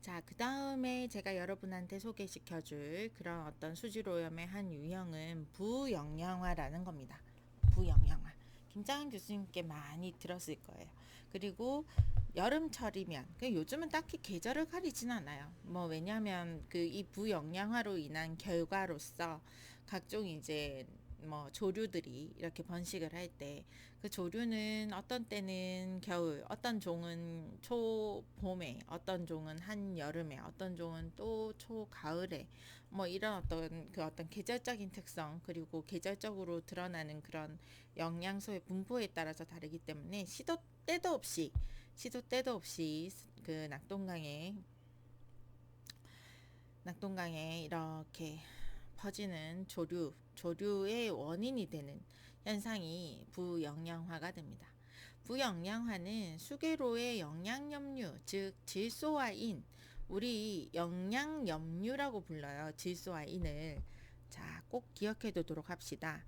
자, 그 다음에 제가 여러분한테 소개시켜 줄 그런 어떤 수질오염의 한 유형은 부영양화라는 겁니다. 부영양화. 김장한 교수님께 많이 들었을 거예요. 그리고 여름철이면, 요즘은 딱히 계절을 가리진 않아요. 뭐, 왜냐면 이 부영양화로 인한 결과로서 각종 이제 뭐 조류들이 이렇게 번식을 할 때 그 조류는 어떤 때는 겨울, 어떤 종은 초봄에, 어떤 종은 한여름에, 어떤 종은 또 초가을에 뭐 이런 어떤 계절적인 특성 그리고 계절적으로 드러나는 그런 영양소의 분포에 따라서 다르기 때문에 시도 때도 없이 그 낙동강에 이렇게 퍼지는 조류의 원인이 되는 현상이 부영양화가 됩니다. 부영양화는 수계로의 영양염류, 즉 질소와 인, 우리 영양염류라고 불러요. 질소와 인을. 자, 꼭 기억해 두도록 합시다.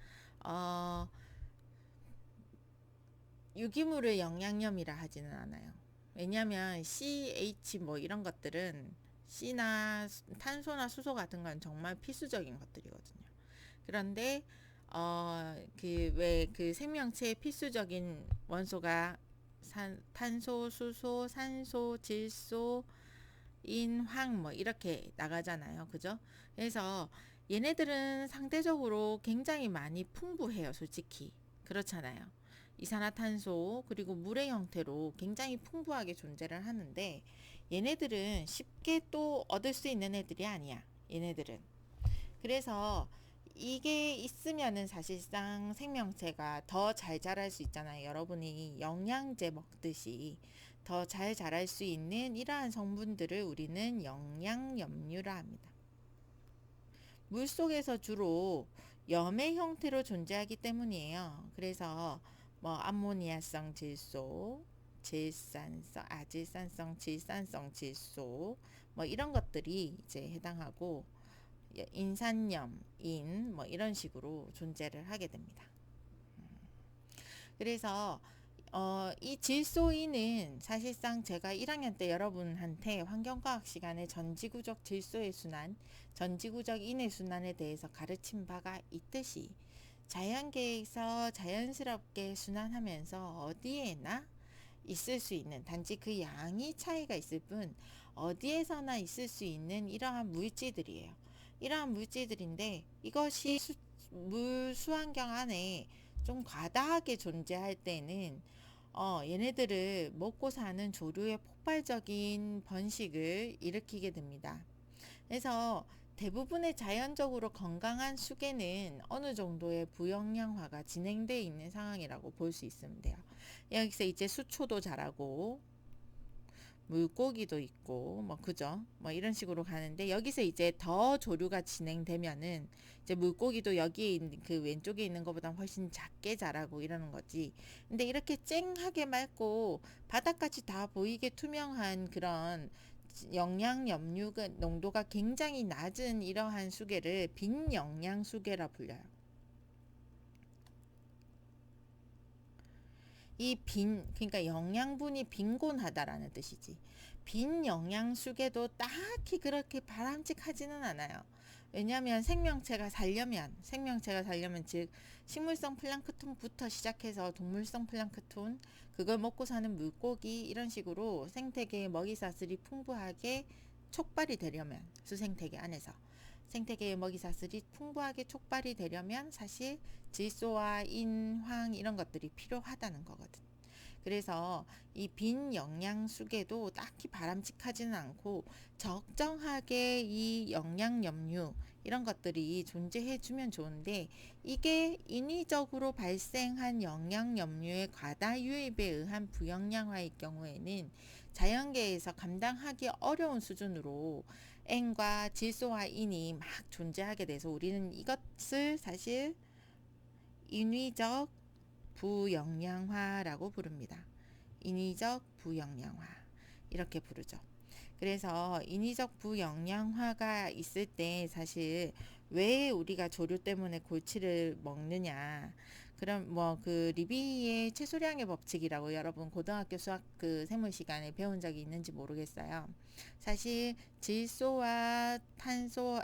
유기물을 영양염이라 하지는 않아요. 왜냐하면 CH 뭐 이런 것들은 C나 탄소나 수소 같은 건 정말 필수적인 것들이거든요. 그런데 그 생명체의 필수적인 원소가 탄소, 수소, 산소, 질소, 인, 황 뭐 이렇게 나가잖아요. 그죠? 그래서 얘네들은 상대적으로 굉장히 많이 풍부해요. 솔직히. 그렇잖아요. 이산화탄소 그리고 물의 형태로 굉장히 풍부하게 존재를 하는데 얘네들은 쉽게 또 얻을 수 있는 애들이 아니야. 얘네들은. 그래서 이게 있으면은 사실상 생명체가 더 잘 자랄 수 있잖아요. 여러분이 영양제 먹듯이 더 잘 자랄 수 있는 이러한 성분들을 우리는 영양염류라 합니다. 물 속에서 주로 염의 형태로 존재하기 때문이에요. 그래서 뭐 암모니아성 질소, 아질산성 질산성 질소 뭐 이런 것들이 이제 해당하고 인산염, 뭐 이런 식으로 존재를 하게 됩니다. 그래서 이 질소인은 사실상 제가 1학년 때 여러분한테 환경과학 시간에 전지구적 질소의 순환, 전지구적 인의 순환에 대해서 가르친 바가 있듯이 자연계에서 자연스럽게 순환하면서 어디에나 있을 수 있는, 단지 그 양이 차이가 있을 뿐 어디에서나 있을 수 있는 이러한 물질들이에요. 이러한 물질들인데 이것이 물 수환경 안에 좀 과다하게 존재할 때는 얘네들을 먹고 사는 조류의 폭발적인 번식을 일으키게 됩니다. 그래서 대부분의 자연적으로 건강한 수계는 어느 정도의 부영양화가 진행되어 있는 상황이라고 볼 수 있으면 돼요. 여기서 이제 수초도 자라고 물고기도 있고 뭐 그죠? 뭐 이런 식으로 가는데 여기서 이제 더 조류가 진행되면은 이제 물고기도 여기에 있는 그 왼쪽에 있는 것보다 훨씬 작게 자라고 이러는 거지. 근데 이렇게 쨍하게 맑고 바닥까지 다 보이게 투명한 그런 영양염류 농도가 굉장히 낮은 이러한 수계를 빈영양수계라 불려요. 그러니까 영양분이 빈곤하다라는 뜻이지. 빈 영양수계도 딱히 그렇게 바람직하지는 않아요. 왜냐하면 생명체가 살려면 즉 식물성 플랑크톤부터 시작해서 동물성 플랑크톤, 그걸 먹고 사는 물고기 이런 식으로 생태계의 먹이사슬이 풍부하게 촉발이 되려면 수생태계 안에서 생태계의 먹이사슬이 풍부하게 촉발이 되려면 사실 질소와 인, 황 이런 것들이 필요하다는 거거든. 그래서 이 빈 영양수계도 딱히 바람직하지는 않고 적정하게 이 영양염류 이런 것들이 존재해주면 좋은데 이게 인위적으로 발생한 영양염류의 과다 유입에 의한 부영양화의 경우에는 자연계에서 감당하기 어려운 수준으로 N과 질소와 인이 막 존재하게 돼서 우리는 이것을 사실 인위적 부영양화라고 부릅니다. 인위적 부영양화 이렇게 부르죠. 그래서 인위적 부영양화가 있을 때 사실 왜 우리가 조류 때문에 골치를 먹느냐, 그럼 뭐 그 리비히의 최소량의 법칙이라고 여러분 고등학교 수학 그 생물 시간에 배운 적이 있는지 모르겠어요. 사실 질소와 탄소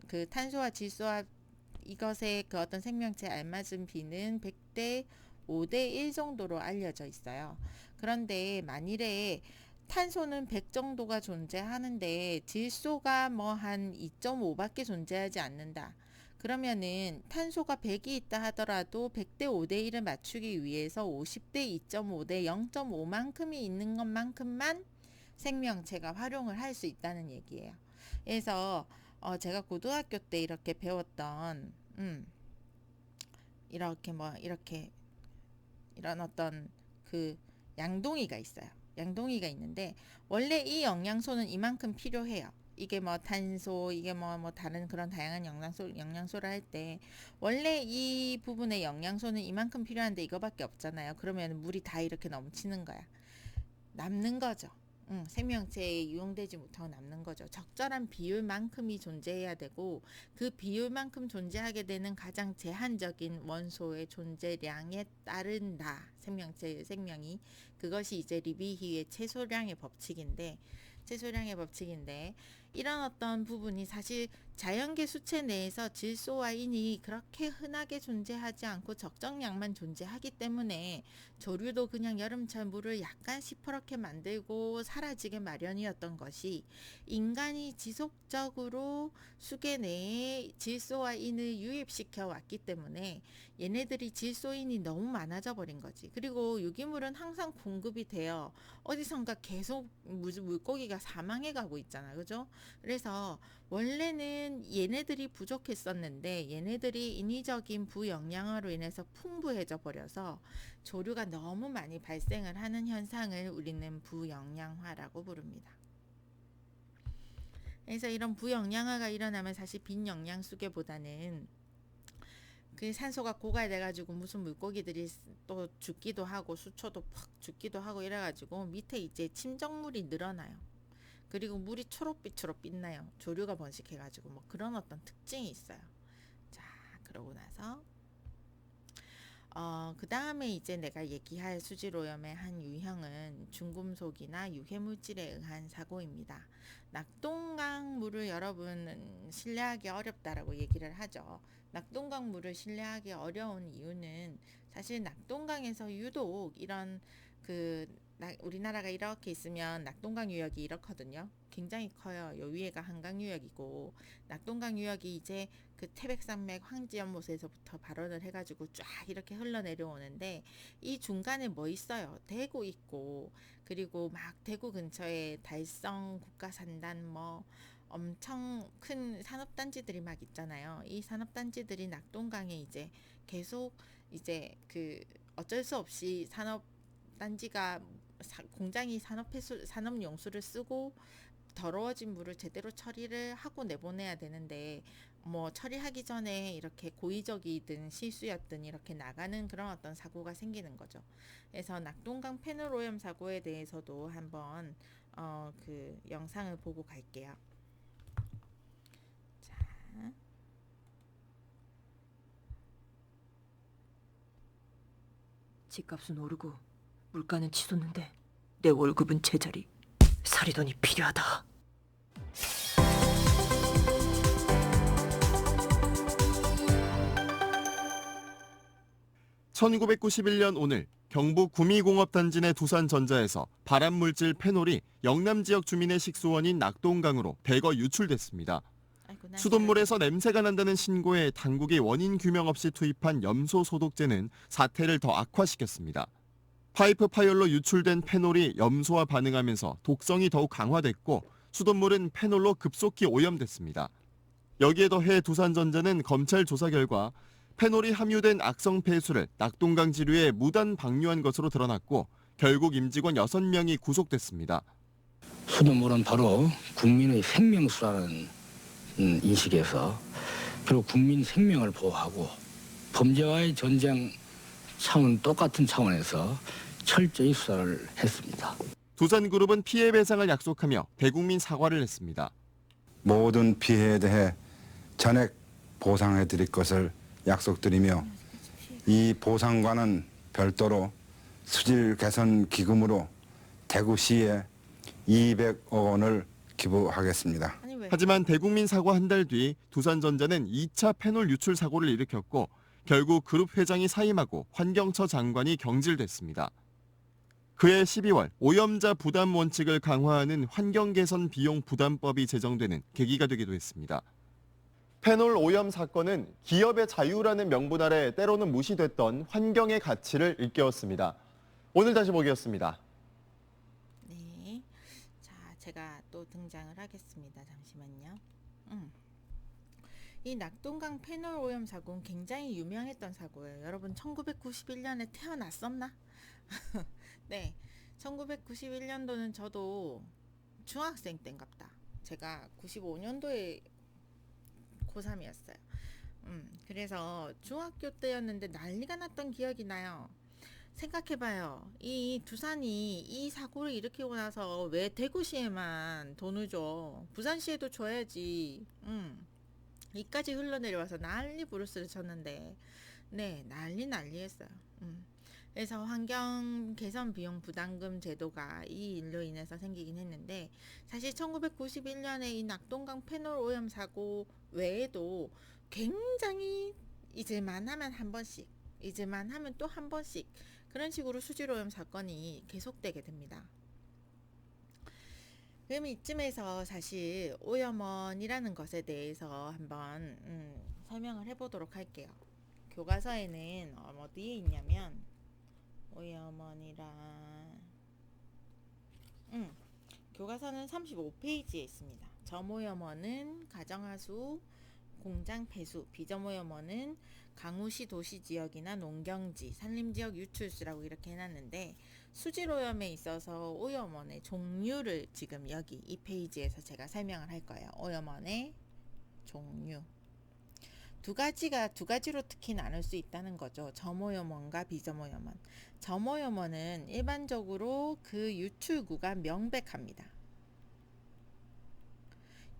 그 탄소와 질소와 이것의 그 어떤 생명체 알맞은 비는 100대 5대 1 정도로 알려져 있어요. 그런데 만일에 탄소는 100 정도가 존재하는데 질소가 뭐 한 2.5밖에 존재하지 않는다. 그러면은 탄소가 100이 있다 하더라도 100대 5대 1을 맞추기 위해서 50대 2.5대 0.5만큼이 있는 것만큼만 생명체가 활용을 할 수 있다는 얘기예요. 그래서 제가 고등학교 때 이렇게 배웠던 이렇게 이런 어떤 그 양동이가 있어요. 양동이가 있는데 원래 이 영양소는 이만큼 필요해요. 이게 뭐 탄소, 이게 뭐 다른 그런 다양한 영양소를 할 때 원래 이 부분의 영양소는 이만큼 필요한데 이거밖에 없잖아요. 그러면 물이 다 이렇게 넘치는 거야. 남는 거죠. 생명체에 이용되지 못하고 남는 거죠. 적절한 비율만큼이 존재해야 되고 그 비율만큼 존재하게 되는 가장 제한적인 원소의 존재량에 따른다. 생명체의 생명이 그것이 이제 리비히의 최소량의 법칙인데 이런 어떤 부분이 사실 자연계 수체 내에서 질소와 인이 그렇게 흔하게 존재하지 않고 적정량만 존재하기 때문에 조류도 그냥 여름철 물을 약간 시퍼렇게 만들고 사라지게 마련이었던 것이 인간이 지속적으로 수계 내에 질소와 인을 유입시켜 왔기 때문에 얘네들이 질소인이 너무 많아져 버린 거지. 그리고 유기물은 항상 공급이 돼요. 어디선가 계속 물고기가 사망해 가고 있잖아. 그죠? 그래서 원래는 얘네들이 부족했었는데 얘네들이 인위적인 부영양화로 인해서 풍부해져 버려서 조류가 너무 많이 발생을 하는 현상을 우리는 부영양화라고 부릅니다. 그래서 이런 부영양화가 일어나면 사실 빈영양수계보다는 그 산소가 고갈돼 가지고 무슨 물고기들이 또 죽기도 하고 수초도 팍 죽기도 하고 이래 가지고 밑에 이제 침정물이 늘어나요. 그리고 물이 초록빛으로 빛나요. 조류가 번식해 가지고 뭐 그런 어떤 특징이 있어요. 자, 그러고 나서 그 다음에 이제 내가 얘기할 수질오염의 한 유형은 중금속이나 유해물질에 의한 사고입니다. 낙동강 물을 여러분은 신뢰하기 어렵다라고 얘기를 하죠. 낙동강 물을 신뢰하기 어려운 이유는 사실 낙동강에서 유독 이런 우리나라가 이렇게 있으면 낙동강 유역이 이렇거든요. 굉장히 커요. 요 위에가 한강 유역이고 낙동강 유역이 이제 그 태백산맥 황지연못에서부터 발원을 해가지고 쫙 이렇게 흘러내려오는데 이 중간에 뭐 있어요? 대구 있고 그리고 막 대구 근처에 달성 국가산단 뭐 엄청 큰 산업단지들이 막 있잖아요. 이 산업단지들이 낙동강에 이제 계속 이제 그 어쩔 수 없이 산업단지가 공장이 산업용수를 쓰고 더러워진 물을 제대로 처리를 하고 내보내야 되는데 뭐 처리하기 전에 이렇게 고의적이든 실수였든 이렇게 나가는 그런 어떤 사고가 생기는 거죠. 그래서 낙동강 페놀오염 사고에 대해서도 한번 그 영상을 보고 갈게요. 자. 집값은 오르고 물가는 치솟는데 내 월급은 제자리. 살이돈이 필요하다. 1991년 오늘 경북 구미공업단지 내 두산전자에서 발암물질 페놀이 영남지역 주민의 식수원인 낙동강으로 대거 유출됐습니다. 수돗물에서 냄새가 난다는 신고에 당국이 원인 규명 없이 투입한 염소 소독제는 사태를 더 악화시켰습니다. 파이프 파열로 유출된 페놀이 염소와 반응하면서 독성이 더욱 강화됐고 수돗물은 페놀로 급속히 오염됐습니다. 여기에 더해 두산전자는 검찰 조사 결과 페놀이 함유된 악성 폐수를 낙동강 지류에 무단 방류한 것으로 드러났고 결국 임직원 6명이 구속됐습니다. 수돗물은 바로 국민의 생명수라는 인식에서 결국 국민 생명을 보호하고 범죄와의 전쟁 차원 똑같은 차원에서 철저히 수사를 했습니다. 두산그룹은 피해 배상을 약속하며 대국민 사과를 했습니다. 모든 피해에 대해 전액 보상해 드릴 것을 약속드리며 이 보상과는 별도로 수질 개선 기금으로 대구시에 200억 원을 기부하겠습니다. 아니 왜? 하지만 대국민 사고 한 달 뒤 두산전자는 2차 페놀 유출 사고를 일으켰고 결국 그룹 회장이 사임하고 환경처 장관이 경질됐습니다. 그해 12월 오염자 부담 원칙을 강화하는 환경개선 비용 부담법이 제정되는 계기가 되기도 했습니다. 페놀 오염 사건은 기업의 자유라는 명분 아래 때로는 무시됐던 환경의 가치를 일깨웠습니다. 오늘 다시 보기였습니다. 네. 자, 제가 또 등장을 하겠습니다. 잠시만요. 이 낙동강 페놀 오염 사고는 굉장히 유명했던 사고예요. 여러분 1991년에 태어났었나? 네. 1991년도는 저도 중학생 때인갑다. 제가 95년도에 고3이었어요. 그래서 중학교 때였는데 난리가 났던 기억이 나요. 생각해봐요. 이 두산이 이 사고를 일으키고 나서 왜 대구시에만 돈을 줘? 부산시에도 줘야지. 이까지 흘러내려와서 난리 부르스를 쳤는데, 네, 난리 했어요. 그래서 환경 개선 비용 부담금 제도가 이 일로 인해서 생기긴 했는데, 사실 1991년에 이 낙동강 페놀 오염 사고 외에도 굉장히 잊을만 하면 한 번씩, 잊을만 하면 또 한 번씩 그런 식으로 수질 오염 사건이 계속되게 됩니다. 그럼 이쯤에서 사실 오염원이라는 것에 대해서 한번 설명을 해보도록 할게요. 교과서에는 어디에 있냐면 오염원이라 교과서는 35페이지에 있습니다. 점오염원은 가정하수, 공장 폐수, 비점오염원은 강우시 도시지역이나 농경지, 산림지역 유출수라고 이렇게 해놨는데 수질오염에 있어서 오염원의 종류를 지금 여기 이 페이지에서 제가 설명을 할 거예요. 오염원의 종류 두 가지로 특히 나눌 수 있다는 거죠. 점오염원과 비점오염원. 점오염원은 일반적으로 그 유출구가 명백합니다.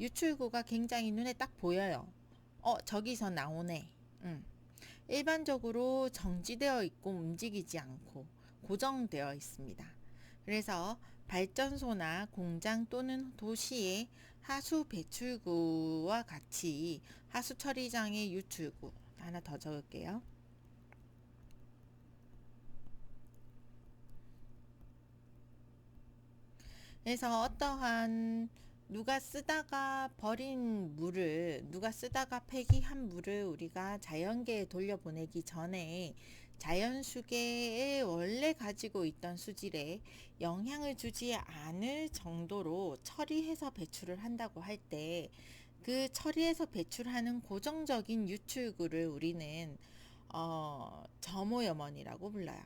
유출구가 굉장히 눈에 딱 보여요. 저기서 나오네. 일반적으로 정지되어 있고 움직이지 않고 고정되어 있습니다. 그래서 발전소나 공장 또는 도시의 하수 배출구와 같이 하수 처리장의 유출구 하나 더 적을게요. 그래서 어떠한 누가 쓰다가 버린 물을, 누가 쓰다가 폐기한 물을 우리가 자연계에 돌려보내기 전에 자연수계에 원래 가지고 있던 수질에 영향을 주지 않을 정도로 처리해서 배출을 한다고 할 때 그 처리해서 배출하는 고정적인 유출구를 우리는 점오염원이라고 불러요.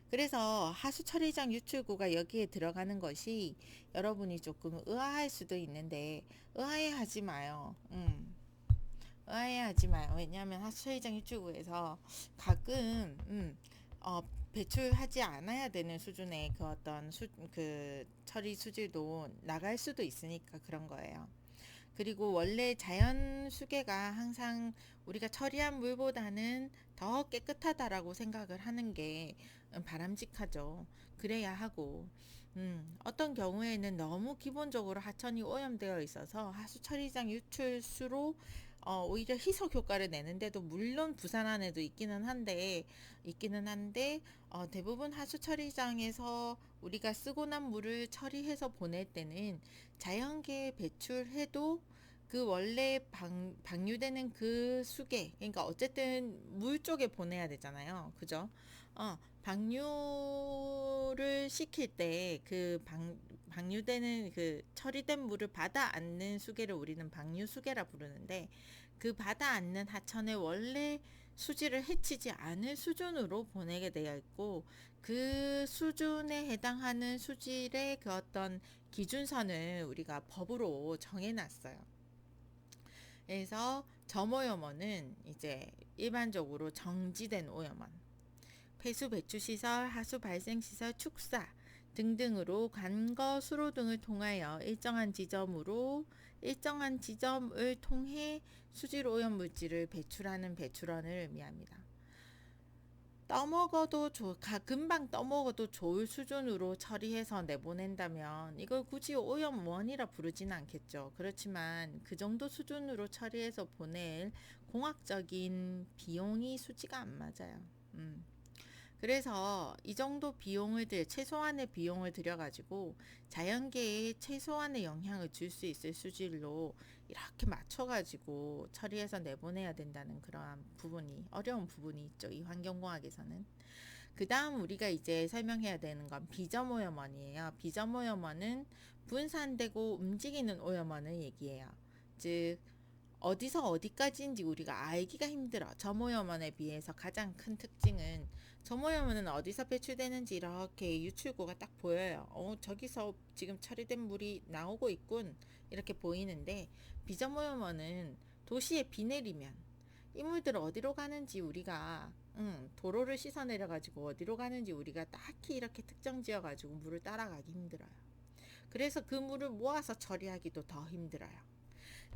그래서 하수처리장 유출구가 여기에 들어가는 것이 여러분이 조금 의아할 수도 있는데 의아해하지 마요. 의아해하지 마요. 왜냐하면 하수처리장 유출구에서 가끔 배출하지 않아야 되는 수준의 그 어떤 그 처리 수질도 나갈 수도 있으니까 그런 거예요. 그리고 원래 자연 수계가 항상 우리가 처리한 물보다는 더 깨끗하다라고 생각을 하는 게 바람직하죠. 그래야 하고 어떤 경우에는 너무 기본적으로 하천이 오염되어 있어서 하수 처리장 유출수로 오히려 희석 효과를 내는데도 물론 부산 안에도 있기는 한데 대부분 하수 처리장에서 우리가 쓰고 난 물을 처리해서 보낼 때는 자연계에 배출해도 그 원래 방류되는 그 수계, 그러니까 어쨌든 물 쪽에 보내야 되잖아요. 그죠? 방류를 시킬 때 그 방류되는 그 처리된 물을 받아 안는 수계를 우리는 방류 수계라 부르는데 그 받아 안는 하천의 원래 수질을 해치지 않을 수준으로 보내게 되어 있고 그 수준에 해당하는 수질의 그 어떤 기준선을 우리가 법으로 정해놨어요. 그래서 점오염원은 이제 일반적으로 정지된 오염원, 폐수 배출시설, 하수 발생시설, 축사 등등으로 관거 수로 등을 통하여 일정한 지점을 통해 수질 오염 물질을 배출하는 배출원을 의미합니다. 금방 떠먹어도 좋을 수준으로 처리해서 내보낸다면 이걸 굳이 오염원이라 부르지는 않겠죠. 그렇지만 그 정도 수준으로 처리해서 보낼 공학적인 비용이 수지가 안 맞아요. 그래서 이 정도 최소한의 비용을 들여가지고 자연계에 최소한의 영향을 줄 수 있을 수질로 이렇게 맞춰가지고 처리해서 내보내야 된다는 그러한 어려운 부분이 있죠. 이 환경공학에서는. 그 다음 우리가 이제 설명해야 되는 건 비점오염원이에요. 비점오염원은 분산되고 움직이는 오염원을 얘기해요. 즉 어디서 어디까지인지 우리가 알기가 힘들어. 점오염원에 비해서 가장 큰 특징은 점오염원은 어디서 배출되는지 이렇게 유출구가 딱 보여요. 저기서 지금 처리된 물이 나오고 있군 이렇게 보이는데, 비점오염원은 도시에 비 내리면 이 물들 어디로 가는지 우리가 도로를 씻어 내려 가지고 어디로 가는지 우리가 딱히 이렇게 특정 지어 가지고 물을 따라가기 힘들어요. 그래서 그 물을 모아서 처리하기도 더 힘들어요.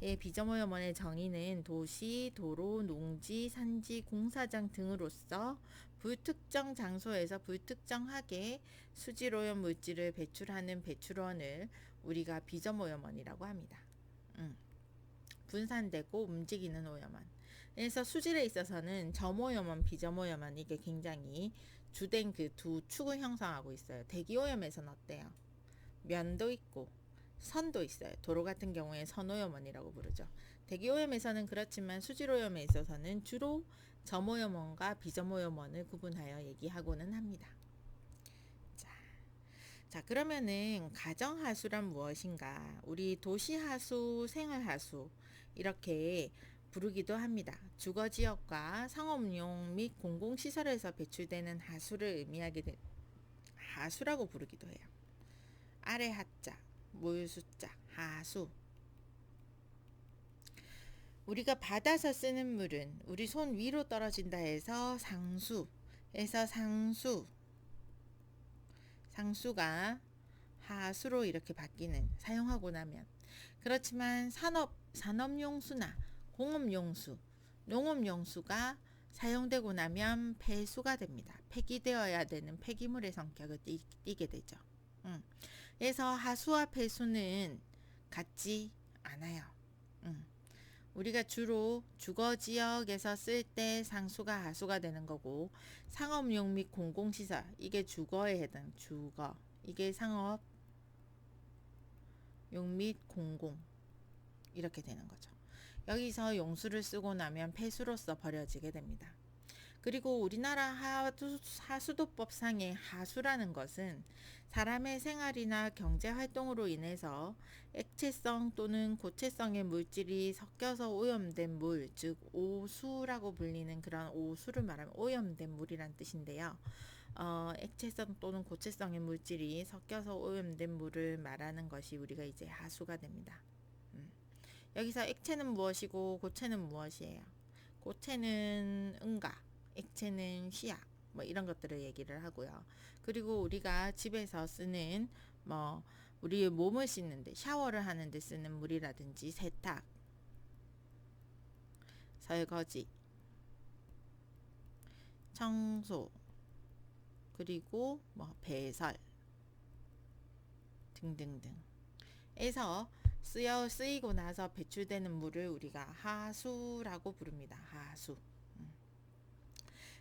예, 비점오염원의 정의는 도시, 도로, 농지, 산지, 공사장 등으로서 불특정 장소에서 불특정하게 수질오염 물질을 배출하는 배출원을 우리가 비점오염원이라고 합니다. 분산되고 움직이는 오염원. 그래서 수질에 있어서는 점오염원, 비점오염원 이게 굉장히 주된 그 두 축을 형성하고 있어요. 대기오염에서는 어때요? 면도 있고 선도 있어요. 도로 같은 경우에 선오염원이라고 부르죠. 대기오염에서는 그렇지만 수질오염에 있어서는 주로 점오염원과 비점오염원을 구분하여 얘기하고는 합니다. 자, 그러면은 가정하수란 무엇인가? 우리 도시하수, 생활하수 이렇게 부르기도 합니다. 주거지역과 상업용 및 공공시설에서 배출되는 하수를 의미하게 된 하수라고 부르기도 해요. 아래 하자, 물수자, 하수. 우리가 받아서 쓰는 물은 우리 손 위로 떨어진다 해서 상수에서 상수가 하수로 이렇게 바뀌는, 사용하고 나면. 그렇지만 산업용수나 공업용수, 농업용수가 사용되고 나면 폐수가 됩니다. 폐기되어야 되는 폐기물의 성격을 띠게 되죠. 그래서 하수와 폐수는 같지 않아요. 우리가 주로 주거지역에서 쓸 때 상수가 하수가 되는 거고, 상업용 및 공공시설, 이게 주거에 해당, 이게 상업용 및 공공 이렇게 되는 거죠. 여기서 용수를 쓰고 나면 폐수로서 버려지게 됩니다. 그리고 우리나라 하수도법상의 하수라는 것은 사람의 생활이나 경제활동으로 인해서 액체성 또는 고체성의 물질이 섞여서 오염된 물, 즉 오수라고 불리는 그런 오수를 말하면 오염된 물이란 뜻인데요. 액체성 또는 고체성의 물질이 섞여서 오염된 물을 말하는 것이 우리가 이제 하수가 됩니다. 여기서 액체는 무엇이고 고체는 무엇이에요? 고체는 응가, 액체는 시약, 뭐 이런 것들을 얘기를 하고요. 그리고 우리가 집에서 쓰는 우리 몸을 씻는데, 샤워를 하는데 쓰는 물이라든지 세탁, 설거지, 청소, 그리고 배설 등등등 에서 쓰이고 나서 배출되는 물을 우리가 하수라고 부릅니다. 하수.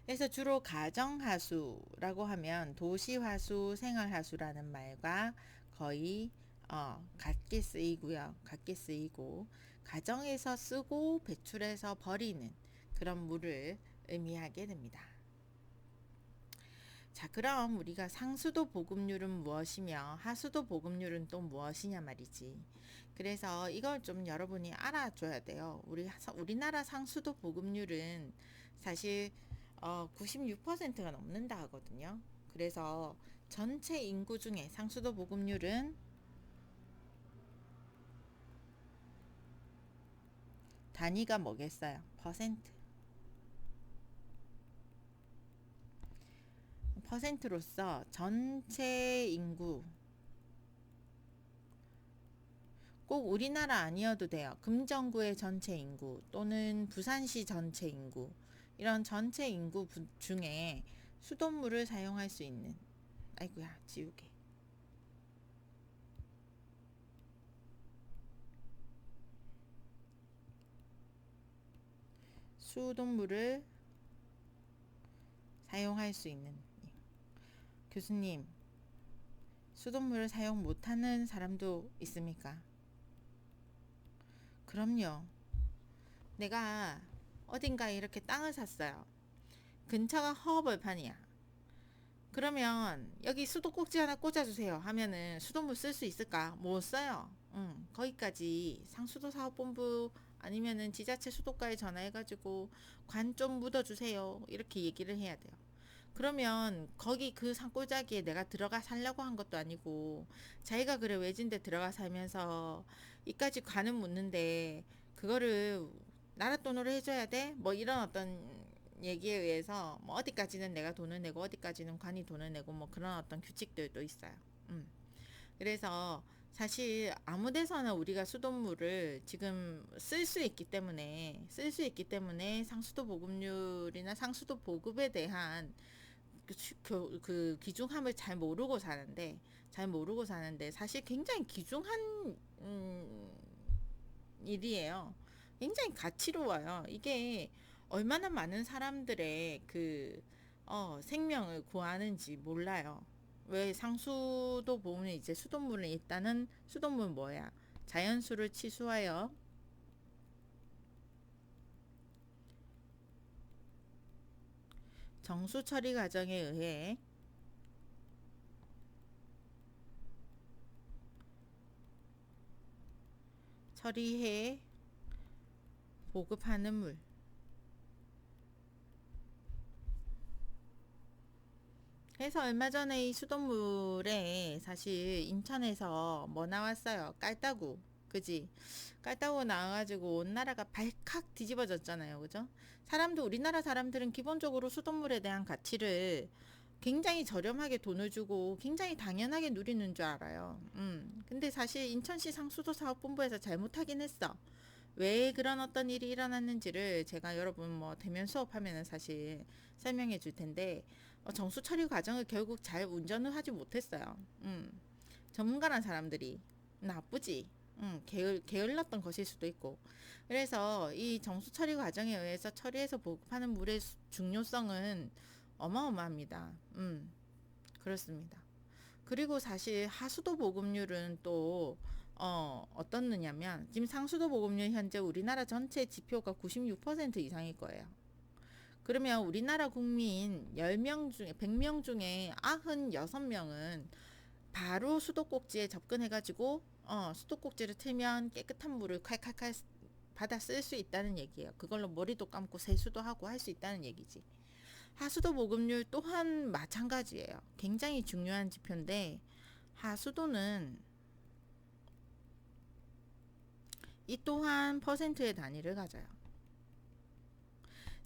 그래서 주로 가정하수라고 하면 도시하수, 생활하수라는 말과 거의 같게 쓰이고요. 같게 쓰이고, 가정에서 쓰고 배출해서 버리는 그런 물을 의미하게 됩니다. 자, 그럼 우리가 상수도 보급률은 무엇이며 하수도 보급률은 또 무엇이냐 말이지. 그래서 이걸 좀 여러분이 알아줘야 돼요. 우리나라 상수도 보급률은 사실 96%가 넘는다 하거든요. 그래서 전체 인구 중에 상수도 보급률은 단위가 뭐겠어요? 퍼센트로서 전체 인구, 꼭 우리나라 아니어도 돼요. 금정구의 전체 인구 또는 부산시 전체 인구, 이런 전체 인구 중에 수돗물을 사용할 수 있는, 아이고야 지우개. 수돗물을 사용할 수 있는. 교수님, 수돗물을 사용 못하는 사람도 있습니까? 그럼요. 내가 어딘가에 이렇게 땅을 샀어요. 근처가 허벌판이야. 그러면 여기 수도꼭지 하나 꽂아주세요 하면은 수돗물 쓸 수 있을까? 못 써요. 거기까지 상수도 사업본부 아니면은 지자체 수도과에 전화해가지고 관 좀 묻어주세요 이렇게 얘기를 해야 돼요. 그러면 거기 그 산골짜기에 내가 들어가 살려고 한 것도 아니고 자기가 그래 외진데 들어가 살면서 이까지 관은 묻는데 그거를 나라 돈으로 해줘야 돼? 뭐 이런 어떤 얘기에 의해서 뭐 어디까지는 내가 돈을 내고 어디까지는 관이 돈을 내고 뭐 그런 어떤 규칙들도 있어요. 그래서 사실 아무 데서나 우리가 수돗물을 지금 쓸 수 있기 때문에 상수도 보급률이나 상수도 보급에 대한 그 귀중함을 잘 모르고 사는데 사실 굉장히 귀중한 일이에요. 굉장히 가치로워요. 이게 얼마나 많은 사람들의 그 생명을 구하는지 몰라요. 왜 상수도 보면 이제 수돗물은 일단은 수돗물 뭐야? 자연수를 치수하여 정수 처리 과정에 의해 처리해 보급하는 물. 그래서 얼마 전에 이 수돗물에 사실 인천에서 뭐 나왔어요. 깔따구. 그지? 깔따구 나와가지고 온 나라가 발칵 뒤집어졌잖아요. 그죠? 우리나라 사람들은 기본적으로 수돗물에 대한 가치를 굉장히 저렴하게 돈을 주고 굉장히 당연하게 누리는 줄 알아요. 근데 사실 인천시 상수도 사업본부에서 잘못하긴 했어. 왜 그런 어떤 일이 일어났는지를 제가 여러분 뭐 대면 수업하면은 사실 설명해 줄 텐데 정수 처리 과정을 결국 잘 운전을 하지 못했어요. 전문가란 사람들이 나쁘지. 게을렀던 것일 수도 있고. 그래서 이 정수 처리 과정에 의해서 처리해서 보급하는 물의 중요성은 어마어마합니다. 그렇습니다. 그리고 사실 하수도 보급률은 또 어떻느냐면 지금 상수도 보급률 현재 우리나라 전체 지표가 96% 이상일 거예요. 그러면 우리나라 국민 10명 중에 100명 중에 96명은 바로 수도꼭지에 접근해가지고 수도꼭지를 틀면 깨끗한 물을 칼칼칼 받아 쓸 수 있다는 얘기예요. 그걸로 머리도 감고 세수도 하고 할 수 있다는 얘기지. 하수도 보급률 또한 마찬가지예요. 굉장히 중요한 지표인데 하수도는 이 또한 퍼센트의 단위를 가져요.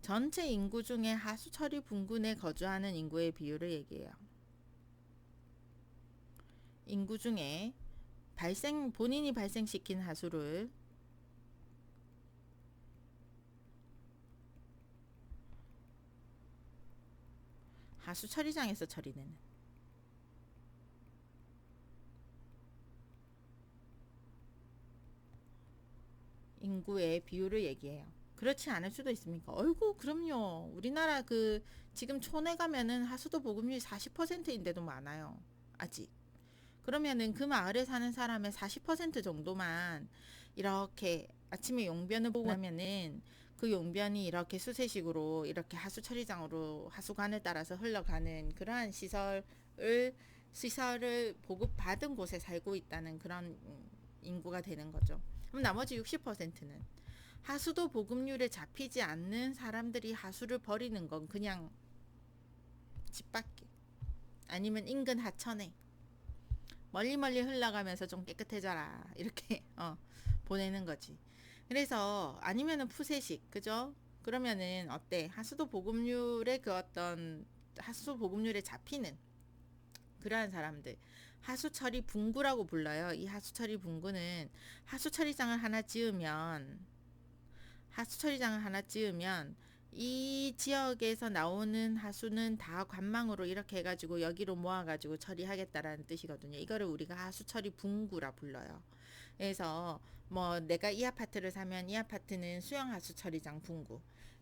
전체 인구 중에 하수 처리 분군에 거주하는 인구의 비율을 얘기해요. 인구 중에 본인이 발생시킨 하수를 하수 처리장에서 처리되는 인구의 비율을 얘기해요. 그렇지 않을 수도 있습니까? 어이구, 그럼요. 우리나라 지금 촌에 가면은 하수도 보급률이 40%인데도 많아요. 아직. 그러면은 그 마을에 사는 사람의 40% 정도만 이렇게 아침에 용변을 보고 나면은 그 용변이 이렇게 수세식으로 이렇게 하수 처리장으로 하수관을 따라서 흘러가는 그러한 시설을 보급받은 곳에 살고 있다는 그런 인구가 되는 거죠. 그럼 나머지 60%는 하수도 보급률에 잡히지 않는 사람들이 하수를 버리는 건 그냥 집 밖에 아니면 인근 하천에 멀리 흘러가면서 좀 깨끗해져라 이렇게 보내는 거지. 그래서 아니면은 푸세식, 그죠? 그러면은 어때? 하수도 보급률에 하수도 보급률에 잡히는 그러한 사람들, 하수처리 분구라고 불러요. 이 하수처리 분구는 하수처리장을 하나 지으면 이 지역에서 나오는 하수는 다 관망으로 이렇게 해가지고 여기로 모아가지고 처리하겠다라는 뜻이거든요. 이거를 우리가 하수 처리 분구라 불러요. 그래서 뭐 내가 이 아파트를 사면 이 아파트는 수영 하수 처리장 분구,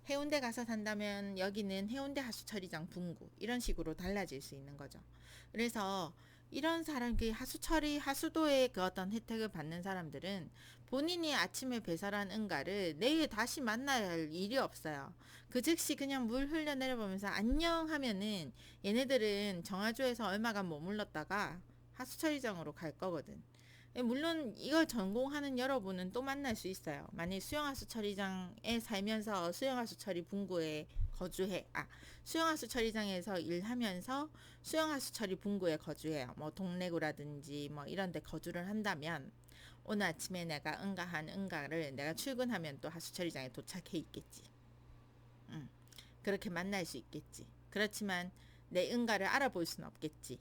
해운대 가서 산다면 여기는 해운대 하수 처리장 분구, 이런 식으로 달라질 수 있는 거죠. 그래서 이런 사람, 그 하수 처리, 하수도의 그 어떤 혜택을 받는 사람들은 본인이 아침에 배설한 응가를 내일 다시 만나야 할 일이 없어요. 그 즉시 그냥 물 흘려내려보면서 안녕 하면은 얘네들은 정화조에서 얼마간 머물렀다가 하수처리장으로 갈 거거든. 물론 이걸 전공하는 여러분은 또 만날 수 있어요. 만약 수영하수 처리장에 살면서 수영하수 처리 분구에 수영하수 처리장에서 일하면서 수영하수 처리 분구에 거주해요. 뭐 동래구라든지 뭐 이런 데 거주를 한다면 오늘 아침에 내가 응가한 응가를 내가 출근하면 또 하수 처리장에 도착해 있겠지. 그렇게 만날 수 있겠지. 그렇지만 내 응가를 알아볼 수는 없겠지.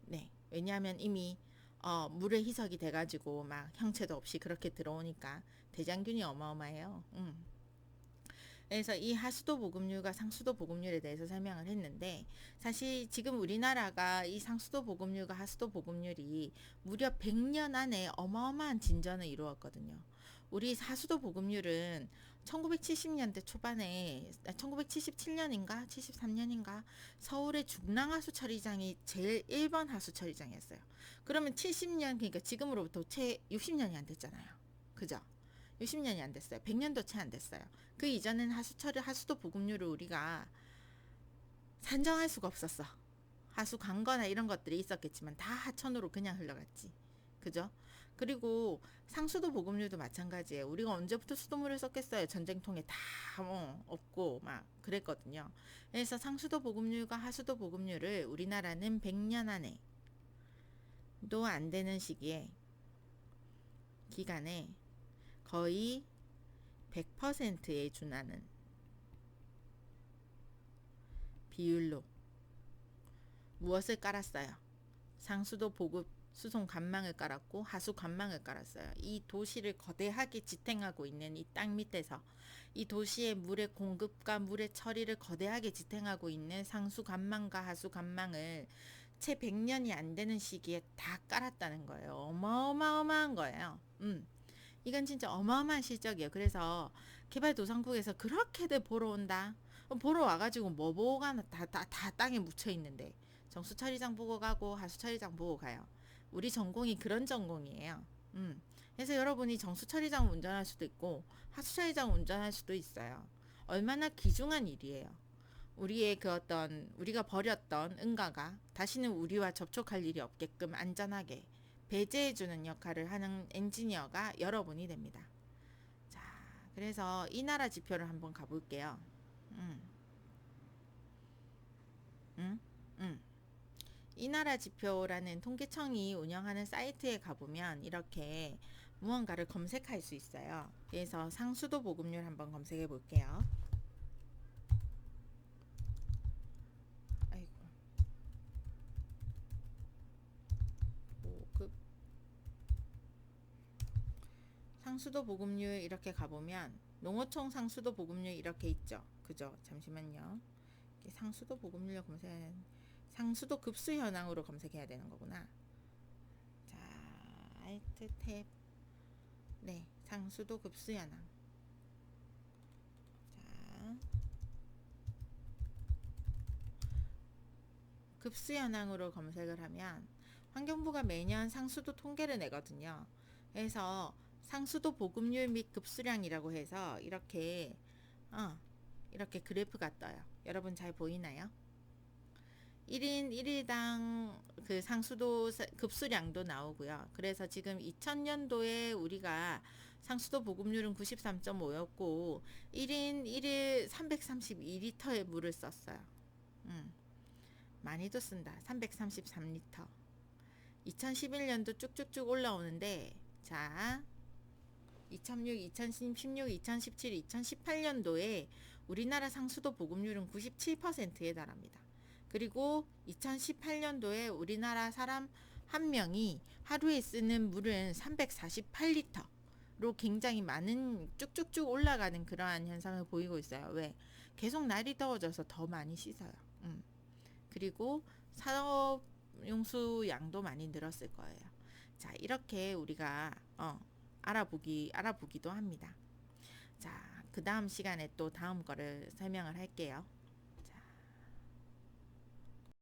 네. 왜냐하면 이미 물에 희석이 돼가지고 막 형체도 없이 그렇게 들어오니까 대장균이 어마어마해요. 그래서 이 하수도 보급률과 상수도 보급률에 대해서 설명을 했는데, 사실 지금 우리나라가 이 상수도 보급률과 하수도 보급률이 무려 100년 안에 어마어마한 진전을 이루었거든요. 우리 하수도 보급률은 1970년대 초반에 1977년인가 73년인가 서울의 중랑하수 처리장이 제일 1번 하수 처리장이었어요. 그러면 70년, 그러니까 지금으로부터 채 60년이 안 됐잖아요. 그죠? 60년이 안 됐어요. 100년도 채 안 됐어요. 그 이전엔 하수도 보급률을 우리가 산정할 수가 없었어. 하수 관거나 이런 것들이 있었겠지만 다 하천으로 그냥 흘러갔지. 그죠? 그리고 상수도 보급률도 마찬가지예요. 우리가 언제부터 수돗물을 썼겠어요. 전쟁통에 다 없고 막 그랬거든요. 그래서 상수도 보급률과 하수도 보급률을 우리나라는 100년 안에 도 안 되는 기간에 거의 100%에 준하는 비율로 무엇을 깔았어요? 상수도 보급 수송 관망을 깔았고 하수 관망을 깔았어요. 이 도시를 거대하게 지탱하고 있는 이 땅 밑에서 이 도시의 물의 공급과 물의 처리를 거대하게 지탱하고 있는 상수 관망과 하수 관망을 채 100년이 안 되는 시기에 다 깔았다는 거예요. 어마어마한 거예요. 이건 진짜 어마어마한 실적이에요. 그래서 개발도상국에서 그렇게들 보러 온다. 보러 와가지고 뭐 보고 가나 다 땅에 묻혀 있는데 정수처리장 보고 가고 하수처리장 보고 가요. 우리 전공이 그런 전공이에요. 그래서 여러분이 정수처리장 운전할 수도 있고 하수처리장 운전할 수도 있어요. 얼마나 귀중한 일이에요. 우리의 그 어떤 우리가 버렸던 응가가 다시는 우리와 접촉할 일이 없게끔 안전하게 배제해주는 역할을 하는 엔지니어가 여러분이 됩니다. 자, 그래서 이 나라 지표를 한번 가볼게요. 이 나라 지표라는 통계청이 운영하는 사이트에 가보면 이렇게 무언가를 검색할 수 있어요. 그래서 상수도 보급률 한번 검색해 볼게요. 아이고. 보급. 상수도 보급률 이렇게 가보면 농어촌 상수도 보급률 이렇게 있죠. 그죠? 잠시만요. 상수도 보급률 검색, 상수도 급수 현황으로 검색해야 되는 거구나. 자, Alt 탭. 네, 상수도 급수 현황. 자, 급수 현황으로 검색을 하면 환경부가 매년 상수도 통계를 내거든요. 그래서 상수도 보급률 및 급수량이라고 해서 이렇게 그래프가 떠요. 여러분 잘 보이나요? 1인 1일당 그 상수도 급수량도 나오고요. 그래서 지금 2000년도에 우리가 상수도 보급률은 93.5였고 1인 1일 332리터의 물을 썼어요. 많이도 쓴다. 333리터. 2011년도 쭉쭉쭉 올라오는데, 자, 2006, 2016, 2017, 2018년도에 우리나라 상수도 보급률은 97%에 달합니다. 그리고 2018년도에 우리나라 사람 한 명이 하루에 쓰는 물은 348리터로 굉장히 많은 쭉쭉쭉 올라가는 그러한 현상을 보이고 있어요. 왜? 계속 날이 더워져서 더 많이 씻어요. 그리고 산업용수 양도 많이 늘었을 거예요. 자, 이렇게 우리가 알아보기도 합니다. 자, 그 다음 시간에 또 다음 거를 설명을 할게요.